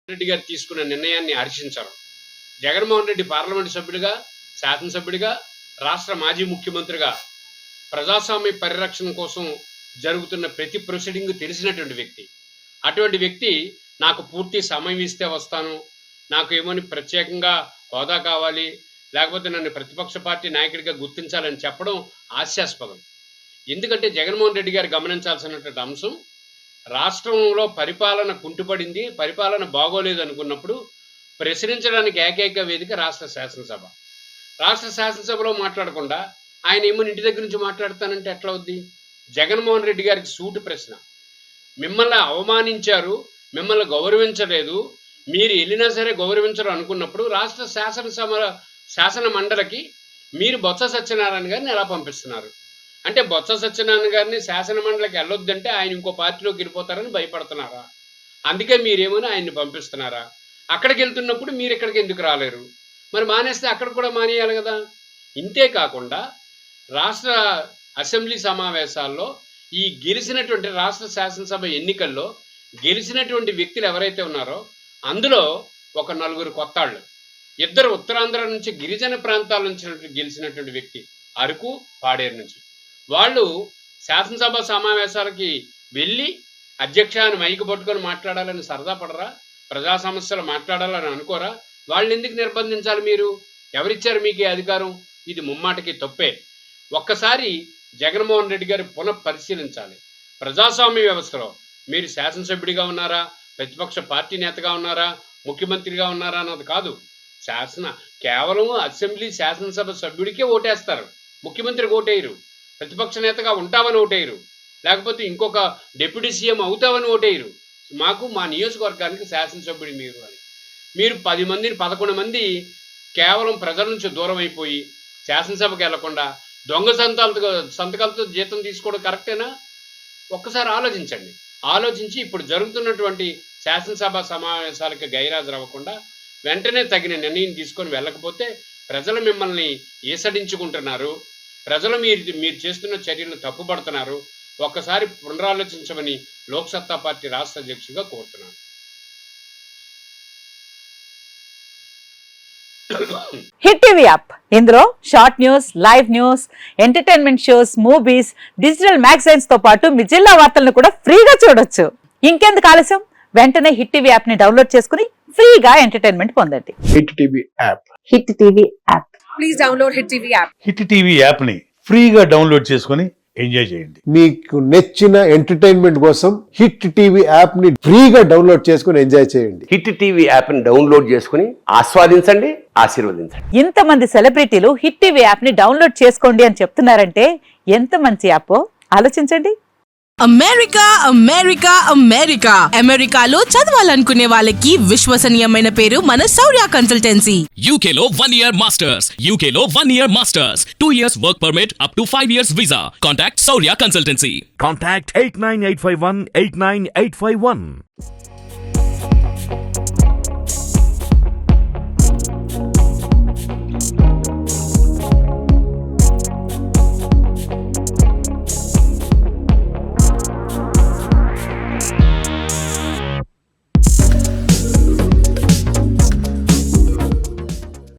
రెడ్డి గారు తీసుకున్న నిర్ణయాన్ని హర్షించరు. జగన్మోహన్ రెడ్డి పార్లమెంటు సభ్యుడిగా, శాసనసభ్యుడిగా, రాష్ట్ర మాజీ ముఖ్యమంత్రిగా ప్రజాస్వామ్య పరిరక్షణ కోసం జరుగుతున్న ప్రతి ప్రొసీడింగ్ తెలిసినటువంటి వ్యక్తి. అటువంటి వ్యక్తి నాకు పూర్తి సమయం ఇస్తే వస్తాను, నాకు ఏమని ప్రత్యేకంగా హోదా కావాలి, లేకపోతే నన్ను ప్రతిపక్ష పార్టీ నాయకుడిగా గుర్తించాలని చెప్పడం హాస్యాస్పదం. ఎందుకంటే జగన్మోహన్ రెడ్డి గారు గమనించాల్సినటువంటి అంశం, రాష్ట్రంలో పరిపాలన కుంటుపడింది, పరిపాలన బాగోలేదు అనుకున్నప్పుడు ప్రశ్నించడానికి ఏకైక వేదిక రాష్ట్ర శాసనసభ. రాష్ట్ర శాసనసభలో మాట్లాడకుండా ఆయన ఏమని ఇంటి దగ్గర నుంచి మాట్లాడతానంటే ఎట్లా అవుద్ది? జగన్మోహన్ రెడ్డి గారికి సూటి ప్రశ్న. మిమ్మల్ని అవమానించారు, మిమ్మల్ని గౌరవించలేదు, మీరు వెళ్ళినా సరే గౌరవించరు అనుకున్నప్పుడు రాష్ట్ర శాసన మండలికి మీరు బొత్స సత్యనారాయణ గారిని ఎలా పంపిస్తున్నారు? అంటే బొత్స సత్యనారాయణ గారిని శాసన మండలికి వెళ్ళొద్దంటే ఆయన ఇంకో పార్టీలోకి వెళ్ళిపోతారని భయపడుతున్నారా? అందుకే మీరేమని ఆయన్ని పంపిస్తున్నారా? అక్కడికి వెళ్తున్నప్పుడు మీరు ఇక్కడికి ఎందుకు రాలేరు? మరి మానేస్తే అక్కడ కూడా మానేయాలి కదా. ఇంతే కాకుండా రాష్ట్ర అసెంబ్లీ సమావేశాల్లో ఈ గెలిచినటువంటి రాష్ట్ర శాసనసభ ఎన్నికల్లో గెలిచినటువంటి వ్యక్తులు ఎవరైతే ఉన్నారో అందులో ఒక 4 కొత్తాళ్ళు, 2 ఉత్తరాంధ్ర నుంచి గిరిజన ప్రాంతాల నుంచి గెలిచినటువంటి వ్యక్తి, అరకు, పాడేరు నుంచి. వాళ్ళు శాసనసభ సమావేశాలకి వెళ్ళి అధ్యక్షాన్ని మైకు పట్టుకొని మాట్లాడాలని సరదా పడరా? ప్రజా సమస్యలు మాట్లాడాలని అనుకోరా? వాళ్ళని ఎందుకు నిర్బంధించాలి? మీరు ఎవరిచ్చారు మీకు ఈ అధికారం? ఇది ముమ్మాటికి తప్పే. ఒక్కసారి జగన్మోహన్ రెడ్డి గారు పునఃపరిశీలించాలి. ప్రజాస్వామ్య వ్యవస్థలో మీరు శాసనసభ్యుడిగా ఉన్నారా, ప్రతిపక్ష పార్టీ నేతగా ఉన్నారా, ముఖ్యమంత్రిగా ఉన్నారా అన్నది కాదు. కేవలం అసెంబ్లీ శాసనసభ సభ్యుడికే ఓటేస్తారు, ముఖ్యమంత్రికి ఓటేయరు. ప్రతిపక్ష నేతగా ఉంటామని ఓటేయరు, లేకపోతే ఇంకొక డిప్యూటీ సీఎం అవుతామని ఓటేయరు. మాకు మా నియోజకవర్గానికి శాసనసభ్యుడు మీరు అని. మీరు 10 మందిని 11 మంది కేవలం ప్రజల నుంచి దూరం అయిపోయి శాసనసభకు వెళ్లకుండా దొంగ సంతకాలతో జీతం తీసుకోవడం కరెక్టేనా? ఒక్కసారి ఆలోచించండి. ఆలోచించి ఇప్పుడు జరుగుతున్నటువంటి శాసనసభ సమావేశాలకు గైరాజు అవ్వకుండా వెంటనే తగిన నిర్ణయం తీసుకొని వెళ్ళకపోతే ప్రజలు మిమ్మల్ని ఈసడించుకుంటున్నారు. ప్రజలు మీరు చేస్తున్న చర్యలను తప్పుపడుతున్నారు. ఒక్కసారి పునరాలోచించమని లోక్సత్తా పార్టీ రాష్ట్ర అధ్యక్షుడిగా కోరుతున్నాను. హిట్ టీవీ యాప్, ఇందులో short news, live news, entertainment shows, movies, digital magazines తో పాటు మీ జిల్లా వార్తలను కూడా ఫ్రీగా చూడొచ్చు. ఇంకెందుకు ఆలస్యం? వెంటనే హిట్ టీవీ యాప్ ని డౌన్లోడ్ చేసుకుని ఫ్రీగా ఎంటర్టైన్మెంట్ పొందండి. Hit TV app. Hit TV app. Please download hit TV app. Hit TV app ని ఫ్రీగా డౌన్లోడ్ చేసుకుని ఎంజాయ్ చేయండి. మీకు నచ్చిన ఎంటర్టైన్మెంట్ కోసం హిట్ టీవీ యాప్ ని ఫ్రీగా డౌన్లోడ్ చేసుకుని ఎంజాయ్ చేయండి. హిట్ టీవీ యాప్ ని డౌన్లోడ్ చేసుకుని ఆస్వాదించండి, ఆశీర్వదించండి. ఇంతమంది సెలబ్రిటీలు హిట్ టీవీ యాప్ ని డౌన్లోడ్ చేసుకోండి అని చెప్తున్నారంటే ఎంత మంచి యాప్ ఆలోచించండి. అమెరికా అమెరికా అమెరికా అమెరికాలో చదవాలనుకునే వాళ్ళకి విశ్వసనీయమైన పేరు మన శౌర్య కన్సల్టెన్సీ. UK లో 1 year masters, UK లో 1 year masters, 2 years work permit up to 5 years visa. Contact Saurya Consultancy. Contact 89851 89851.